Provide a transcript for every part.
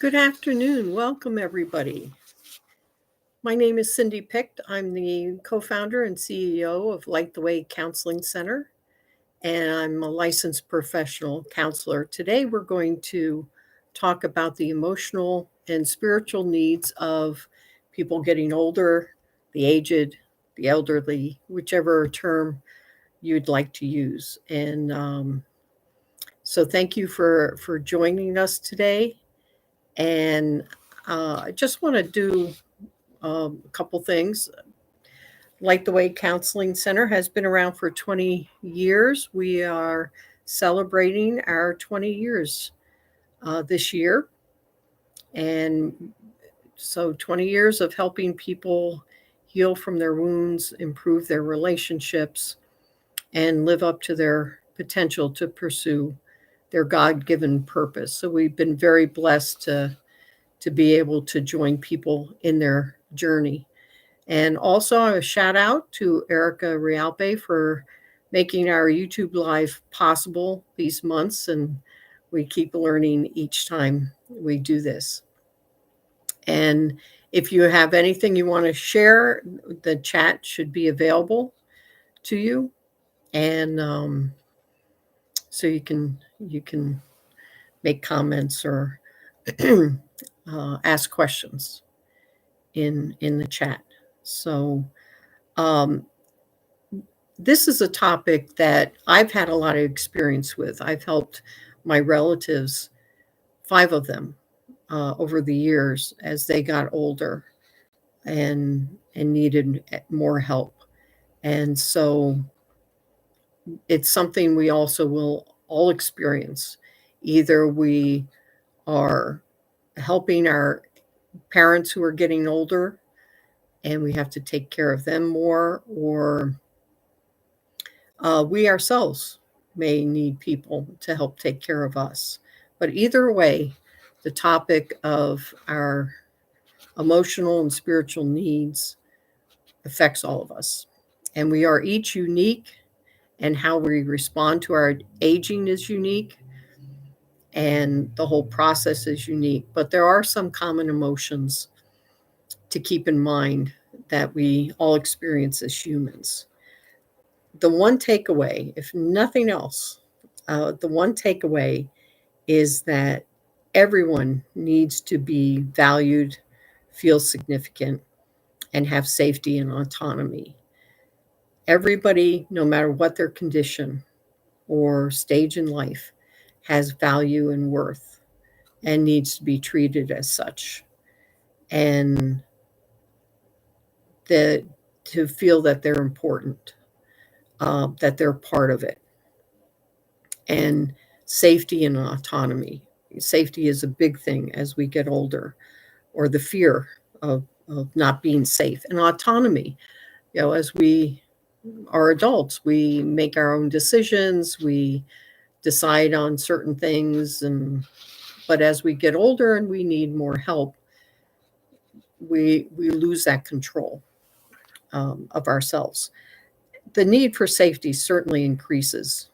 Good afternoon. Welcome, everybody. My name is Cindy Picht. I'm the co-founder and CEO of Light the Way Counseling Center, and I'm a licensed professional counselor. Today, we're going to talk about the emotional and spiritual needs of people getting older, the aged, the elderly, whichever term you'd like to use. And so thank you for joining us today. And I just want to do a couple things. Light the Way Counseling Center has been around for 20 years. We are celebrating our 20 years this year. And so 20 years of helping people heal from their wounds, improve their relationships, and live up to their potential to pursue their God-given purpose. So we've been very blessed to be able to join people in their journey. And also a shout out to Erica Rialpe for making our YouTube Live possible these months. And we keep learning each time we do this. And if you have anything you want to share, the chat should be available to you. And so you can make comments or ask questions in the chat. So this is a topic that I've had a lot of experience with. I've helped my relatives, 5 of them, over the years as they got older and needed more help. And so it's something we also will all experience. Either we are helping our parents who are getting older and we have to take care of them more, or we ourselves may need people to help take care of us. But either way, the topic of our emotional and spiritual needs affects all of us. And we are each unique, and how we respond to our aging is unique, and the whole process is unique. But there are some common emotions to keep in mind that we all experience as humans. The one takeaway, if nothing else, the one takeaway is that everyone needs to be valued, feel significant, and have safety and autonomy. Everybody, no matter what their condition or stage in life, has value and worth and needs to be treated as such. And to feel that they're important, that they're part of it. And safety and autonomy. Safety is a big thing as we get older, or the fear of not being safe. And autonomy, as we are adults, we make our own decisions, we decide on certain things, but as we get older and we need more help, we lose that control of ourselves. The need for safety certainly increases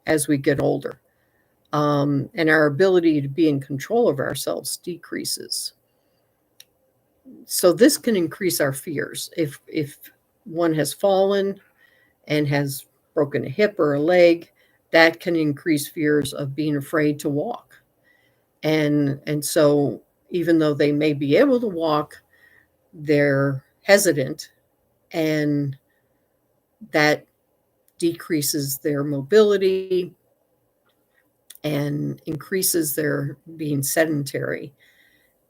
as we get older, and our ability to be in control of ourselves decreases. So this can increase our fears. If one has fallen and has broken a hip or a leg, that can increase fears of being afraid to walk. And so even though they may be able to walk, they're hesitant, and that decreases their mobility and increases their being sedentary,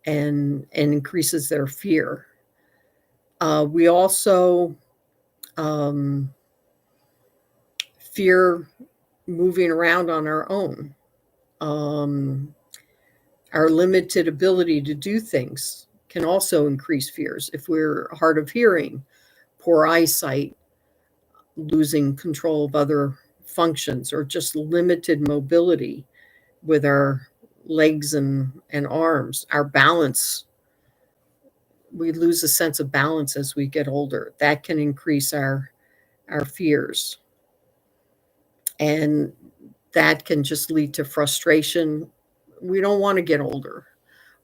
and increases their fear. We also fear moving around on our own. Our limited ability to do things can also increase fears. If we're hard of hearing, poor eyesight, losing control of other functions, or just limited mobility with our legs and arms, our balance, we lose a sense of balance as we get older. That can increase our fears. And that can just lead to frustration. We don't want to get older.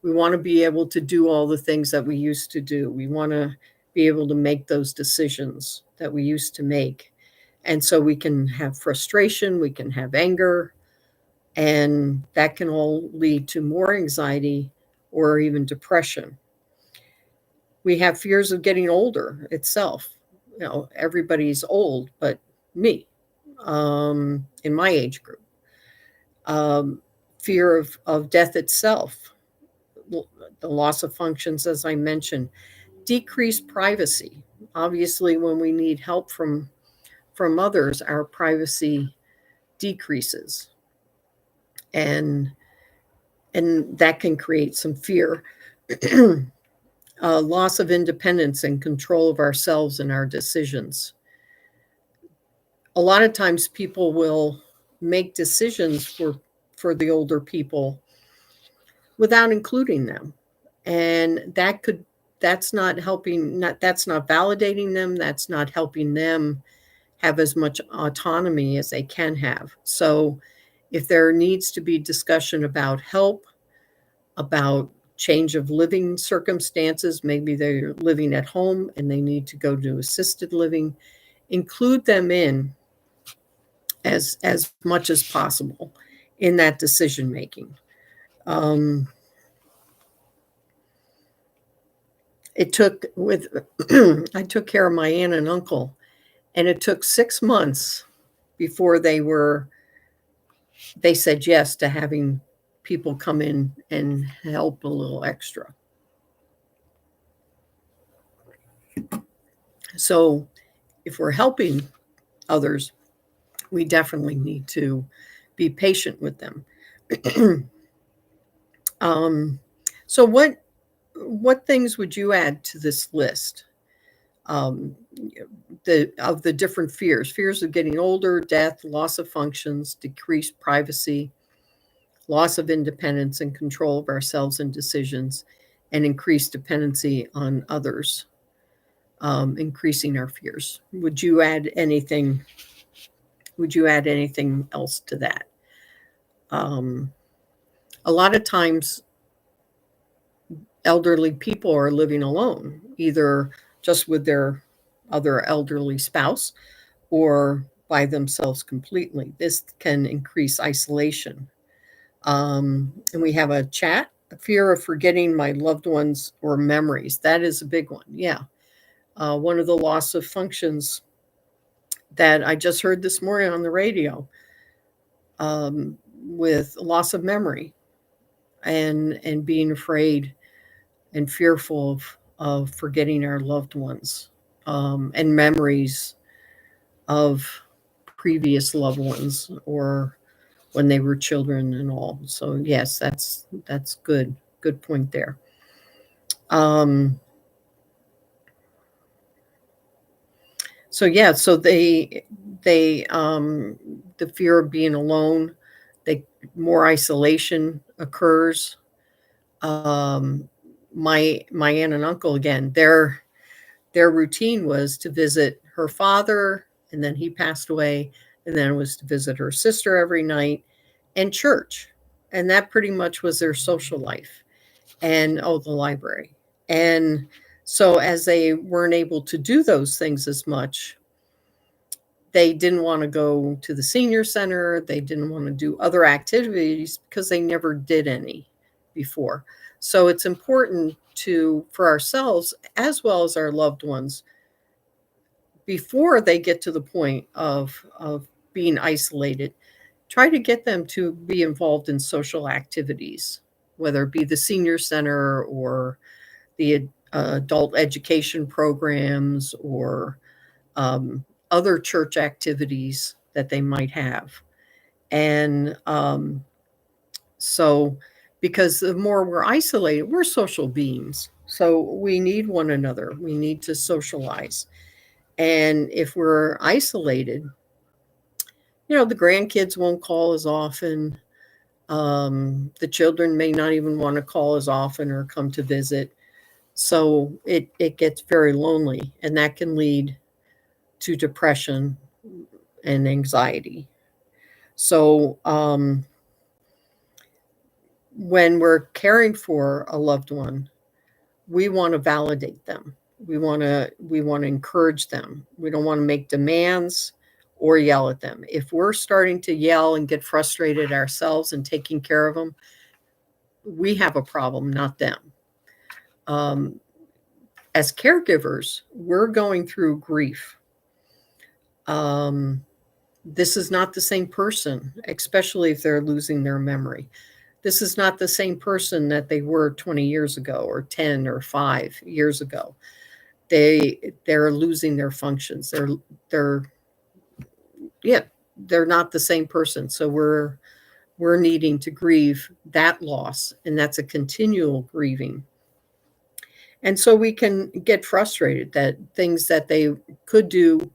We want to be able to do all the things that we used to do. We want to be able to make those decisions that we used to make. And so we can have frustration, we can have anger, and that can all lead to more anxiety or even depression. We have fears of getting older itself. Everybody's old, but me, in my age group. Fear of death itself, the loss of functions, as I mentioned, decreased privacy. Obviously, when we need help from others, our privacy decreases, and that can create some fear. Loss of independence and control of ourselves and our decisions. A lot of times people will make decisions for the older people without including them, and that's not helping, that's not validating them, that's not helping them have as much autonomy as they can have. So if there needs to be discussion about help, about change of living circumstances, maybe they're living at home and they need to go to assisted living, include them in as much as possible in that decision making. It took I took care of my aunt and uncle, and it took 6 months before they said yes to having people come in and help a little extra. So if we're helping others, we definitely need to be patient with them. So what things would you add to this list? Of the different fears of getting older, death, loss of functions, decreased privacy, loss of independence and control of ourselves and decisions, and increased dependency on others, increasing our fears. Would you add anything else to that? A lot of times elderly people are living alone, either just with their other elderly spouse or by themselves completely. This can increase isolation. And we have a chat, a fear of forgetting my loved ones or memories. That is a big one. Yeah. One of the loss of functions that I just heard this morning on the radio, with loss of memory and being afraid and fearful of forgetting our loved ones, and memories of previous loved ones or when they were children and all. So yes, that's good point there. So yeah, so they the fear of being alone, more isolation occurs. My aunt and uncle, again, their routine was to visit her father, and then he passed away, and then it was to visit her sister every night, and church, and that pretty much was their social life, and the library. And so as they weren't able to do those things as much, they didn't want to go to the senior center, they didn't want to do other activities because they never did any before. So it's important for ourselves as well as our loved ones, before they get to the point of being isolated, try to get them to be involved in social activities, whether it be the senior center or the adult education programs or other church activities that they might have. And so, because the more we're isolated, we're social beings. So we need one another. We need to socialize. And if we're isolated, the grandkids won't call as often. The children may not even want to call as often or come to visit. So it gets very lonely, and that can lead to depression and anxiety. So when we're caring for a loved one, we want to validate them. We want to encourage them. We don't want to make demands or yell at them. If we're starting to yell and get frustrated ourselves and taking care of them, we have a problem, not them. Um, as caregivers, we're going through grief. This is not the same person, especially if they're losing their memory. This is not the same person that they were 20 years ago or 10 or 5 years ago. They're losing their functions. They're yeah, they're not the same person. So we're needing to grieve that loss, and that's a continual grieving. And so we can get frustrated that things that they could do,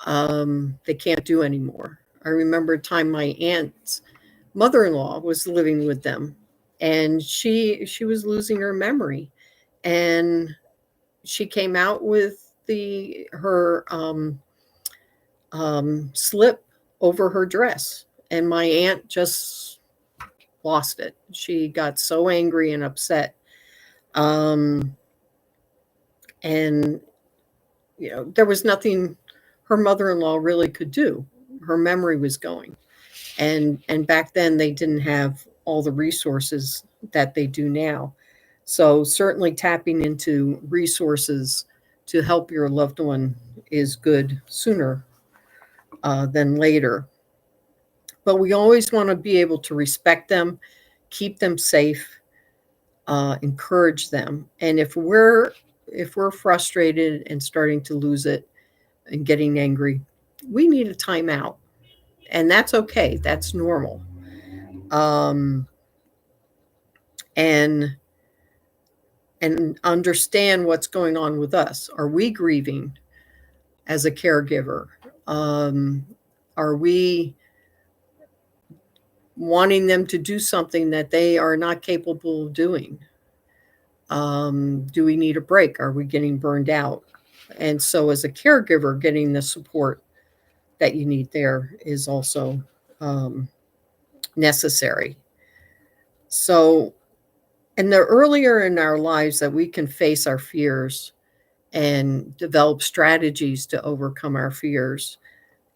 they can't do anymore. I remember a time my aunt's mother-in-law was living with them, and she was losing her memory, and she came out with her slip over her dress, and my aunt just lost it. She got so angry and upset, and there was nothing her mother-in-law really could do. Her memory was going, and back then they didn't have all the resources that they do now. So certainly tapping into resources to help your loved one is good sooner than later. But we always want to be able to respect them, keep them safe, encourage them. And if we're frustrated and starting to lose it and getting angry, we need a timeout, and that's okay. That's normal. Um, and understand what's going on with us. Are we grieving as a caregiver? Are we wanting them to do something that they are not capable of doing? Do we need a break? Are we getting burned out? And so, as a caregiver, getting the support that you need there is also necessary. So, and the earlier in our lives that we can face our fears and develop strategies to overcome our fears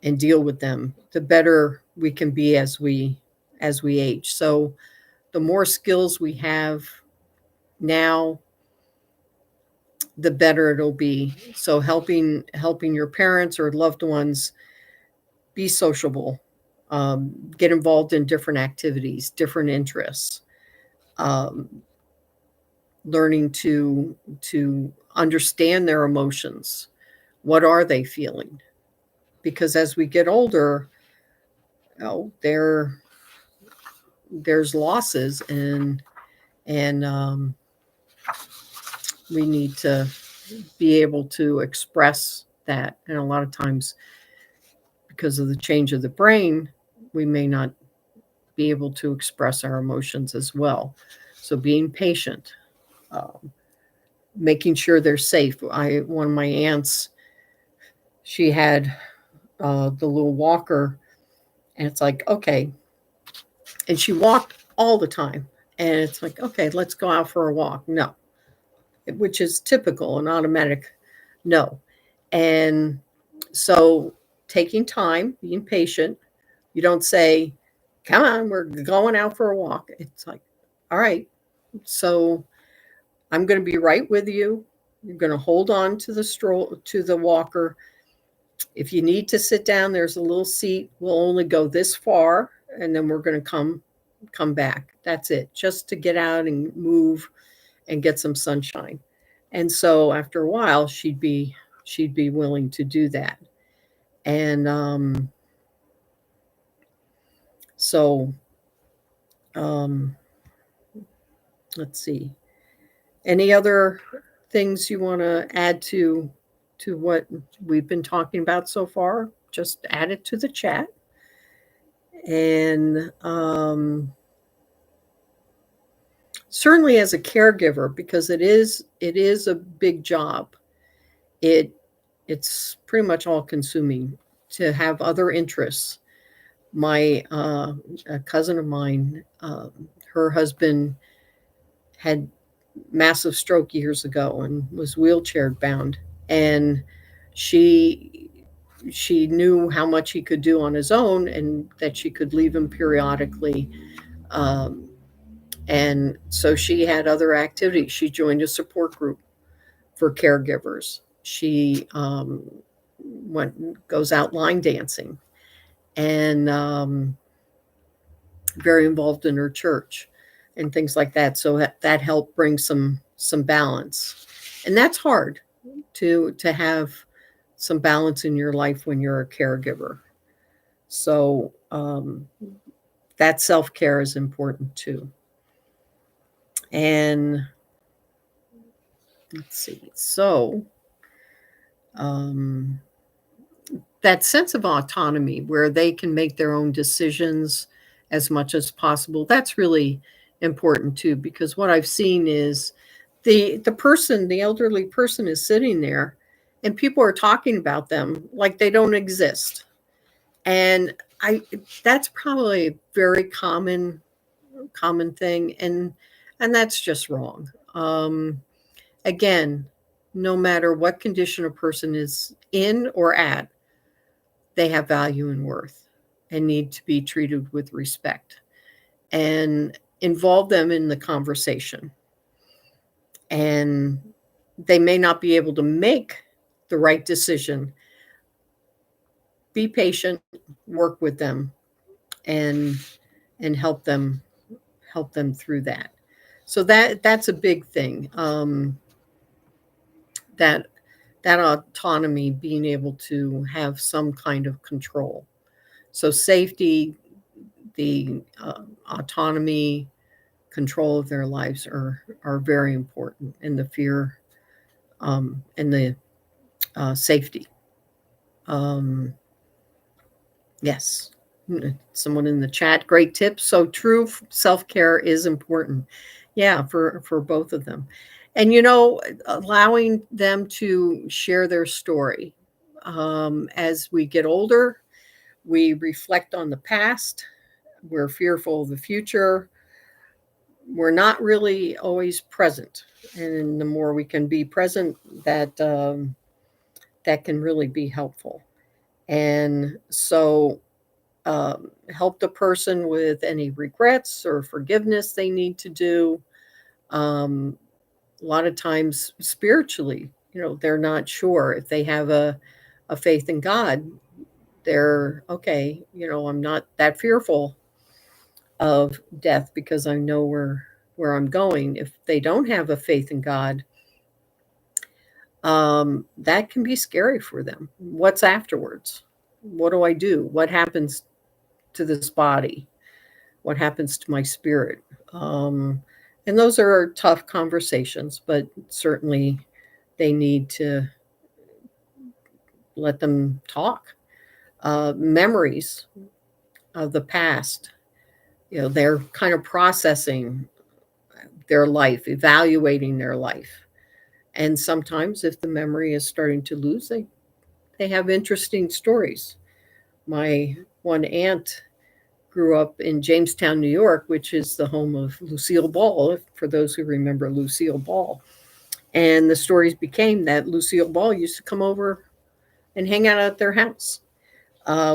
and deal with them, the better we can be as we age. So the more skills we have now, the better it'll be. So helping your parents or loved ones be sociable, get involved in different activities, different interests, um, learning to understand their emotions. What are they feeling? Because as we get older, there's losses, and we need to be able to express that. And a lot of times, because of the change of the brain, we may not be able to express our emotions as well. So being patient, um, making sure they're safe. One of my aunts, she had the little walker, and it's like, okay, and she walked all the time, and it's like, okay, let's go out for a walk. No, which is typical, an automatic no. And so taking time, being patient, you don't say, come on, we're going out for a walk. It's like, all right, so I'm going to be right with you. You're going to hold on to the walker. If you need to sit down, there's a little seat. We'll only go this far, and then we're going to come back. That's it, just to get out and move and get some sunshine. And so after a while, she'd be willing to do that. And so um, let's see. Any other things you want to add to what we've been talking about so far? Just add it to the chat. And certainly as a caregiver, because it is a big job. It's pretty much all consuming to have other interests. A cousin of mine, her husband had massive stroke years ago and was wheelchair bound, and she she knew how much he could do on his own and that she could leave him periodically. Um, and so she had other activities. She joined a support group for caregivers. She goes out line dancing, and very involved in her church and things like that. So that helped bring some balance, and that's hard to have some balance in your life when you're a caregiver. So that self-care is important too. And let's see. So um, that sense of autonomy where they can make their own decisions as much as possible, that's really important too, because what I've seen is the elderly person is sitting there and people are talking about them like they don't exist. And I that's probably a very common thing, and that's just wrong. Again, no matter what condition a person is in or at, they have value and worth and need to be treated with respect, and involve them in the conversation. And they may not be able to make the right decision. Be patient, work with them, and help them through that. So that's a big thing. That that autonomy, being able to have some kind of control. So safety, the autonomy, control of their lives are very important, and the fear and the safety. Um, yes, someone in the chat, great tips. So true, self-care is important. Yeah, for both of them. And allowing them to share their story. As we get older, we reflect on the past. We're fearful of the future. We're not really always present, and the more we can be present, that can really be helpful. And so, help the person with any regrets or forgiveness they need to do. Um, a lot of times, spiritually, they're not sure if they have a faith in God. They're okay. I'm not that fearful of death because I know where I'm going. If they don't have a faith in God, that can be scary for them. What's afterwards? What do I do? What happens to this body? What happens to my spirit? And those are tough conversations, but certainly they need to let them talk. Memories of the past, they're kind of processing their life, evaluating their life. And sometimes if the memory is starting to lose, they have interesting stories. My one aunt grew up in Jamestown, New York, which is the home of Lucille Ball, for those who remember Lucille Ball. And the stories became that Lucille Ball used to come over and hang out at their house,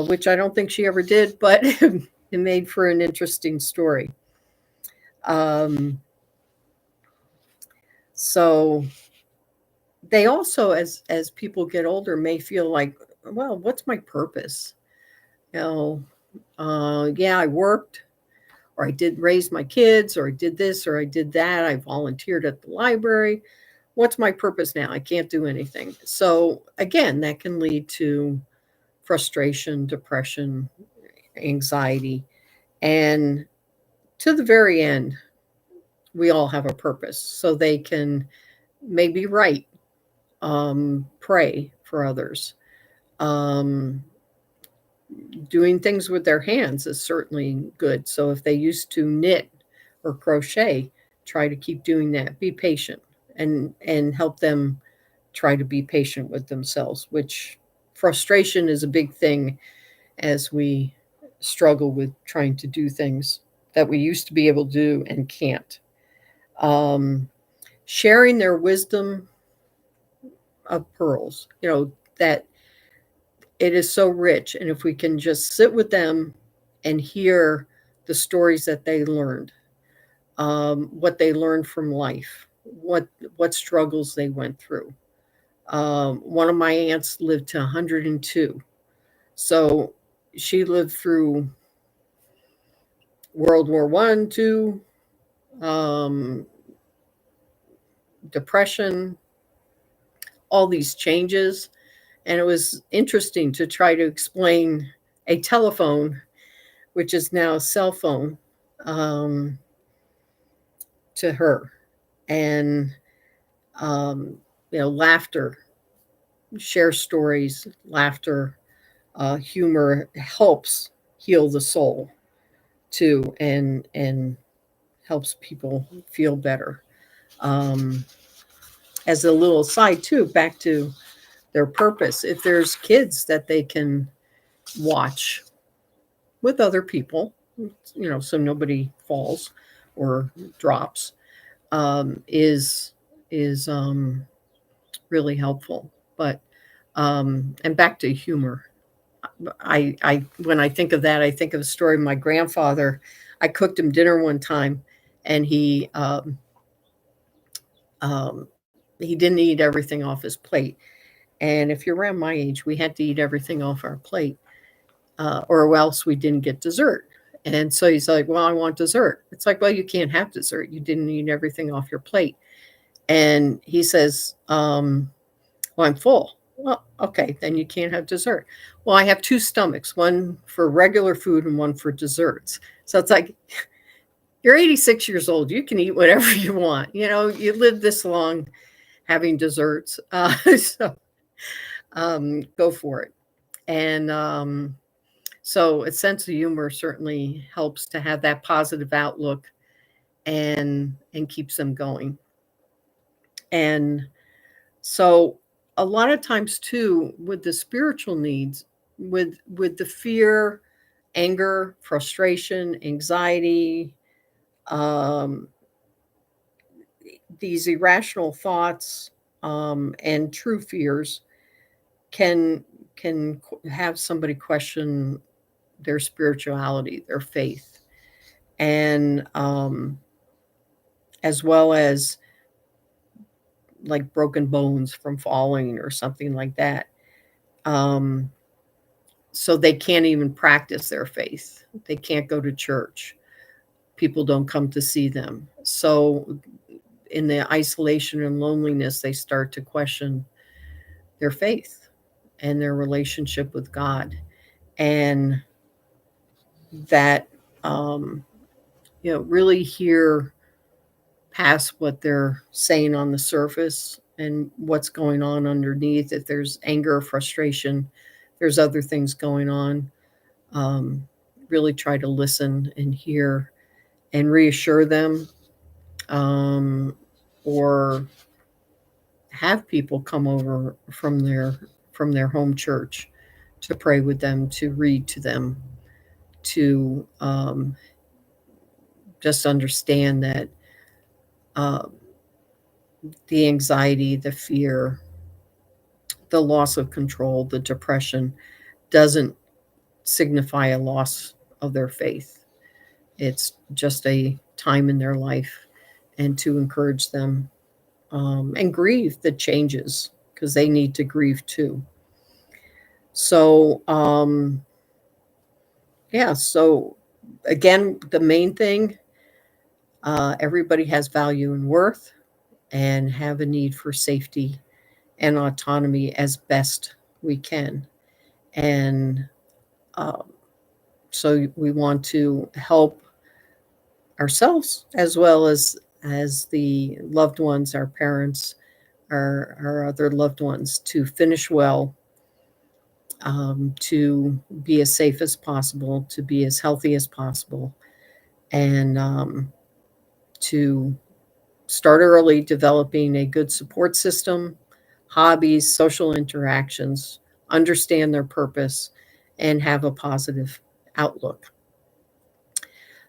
which I don't think she ever did, but it made for an interesting story. So they also, as people get older, may feel like, well, what's my purpose? Yeah, I worked, or I did raise my kids, or I did this, or I did that. I volunteered at the library. What's my purpose now? I can't do anything. So again, that can lead to frustration, depression, anxiety. And to the very end, we all have a purpose. So they can maybe write, pray for others. Doing things with their hands is certainly good. So if they used to knit or crochet, try to keep doing that. Be patient, and help them try to be patient with themselves, which frustration is a big thing as we struggle with trying to do things that we used to be able to do and can't. Um, Sharing their wisdom of pearls, that it is so rich. And if we can just sit with them and hear the stories that they learned, what they learned from life, what struggles they went through. One of my aunts lived to 102. So she lived through World War One, two, um, depression, all these changes. And it was interesting to try to explain a telephone, which is now a cell phone, um, to her. And, um, laughter, share stories, laughter, humor helps heal the soul too, and helps people feel better. Um, as a little side too, back to their purpose. If there's kids that they can watch with other people, so nobody falls or drops, is really helpful. But and back to humor. I when I think of that, I think of a story of my grandfather. I cooked him dinner one time, and he didn't eat everything off his plate. And if you're around my age, we had to eat everything off our plate, or else we didn't get dessert. And so he's like, "Well, I want dessert." It's like, "Well, you can't have dessert. You didn't eat everything off your plate." And he says, "Well, I'm full." Well, okay, then you can't have dessert. Well, I have two stomachs, one for regular food and one for desserts. So it's like, you're 86 years old. You can eat whatever you want. You live this long having desserts. So go for it. And so a sense of humor certainly helps to have that positive outlook and keeps them going. And so a lot of times too, with the spiritual needs, with the fear, anger, frustration, anxiety, um, these irrational thoughts, and true fears can have somebody question their spirituality, their faith, and as well as like broken bones from falling or something like that. Um, so they can't even practice their faith. They can't go to church. People don't come to see them. So in the isolation and loneliness, they start to question their faith and their relationship with God. And that, um, really hear past what they're saying on the surface and what's going on underneath. If there's anger, frustration, there's other things going on. Um, really try to listen and hear and reassure them, um, or have people come over from their home church to pray with them, to read to them, to just understand that uh, the anxiety, the fear, the loss of control, the depression doesn't signify a loss of their faith. It's just a time in their life, and to encourage them, and grieve the changes because they need to grieve too. So, yeah, so again, the main thing, everybody has value and worth and have a need for safety and autonomy as best we can. And um, so we want to help ourselves as well as the loved ones, our parents, our other loved ones, to finish well, to be as safe as possible, to be as healthy as possible, and to start early, developing a good support system, hobbies, social interactions, understand their purpose, and have a positive outlook.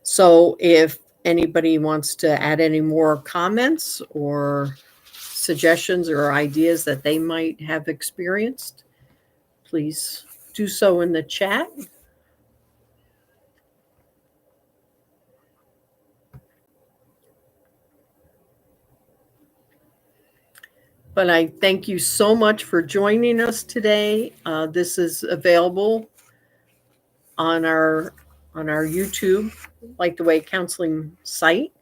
So if anybody wants to add any more comments or suggestions or ideas that they might have experienced, please do so in the chat. But I thank you so much for joining us today. This is available on our YouTube, Like the Way Counseling site,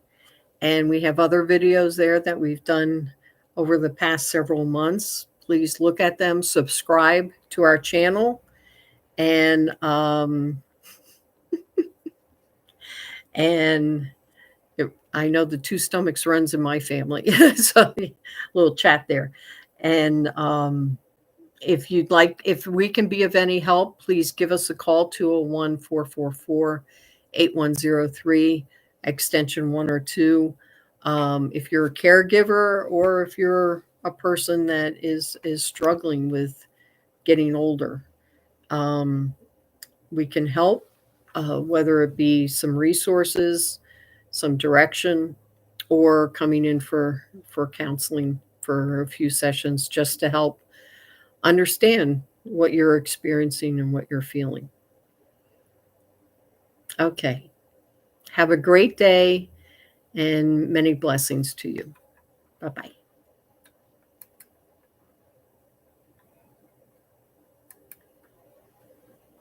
and we have other videos there that we've done over the past several months. Please look at them, subscribe to our channel, and I know the Two Stomachs runs in my family, so a little chat there. And if you'd like, if we can be of any help, please give us a call, 201-444-8103, extension 1 or 2. If you're a caregiver or if you're a person that is struggling with getting older, we can help, whether it be some resources, some direction, or coming in for counseling for a few sessions just to help understand what you're experiencing and what you're feeling. Okay. Have a great day and many blessings to you. Bye-bye.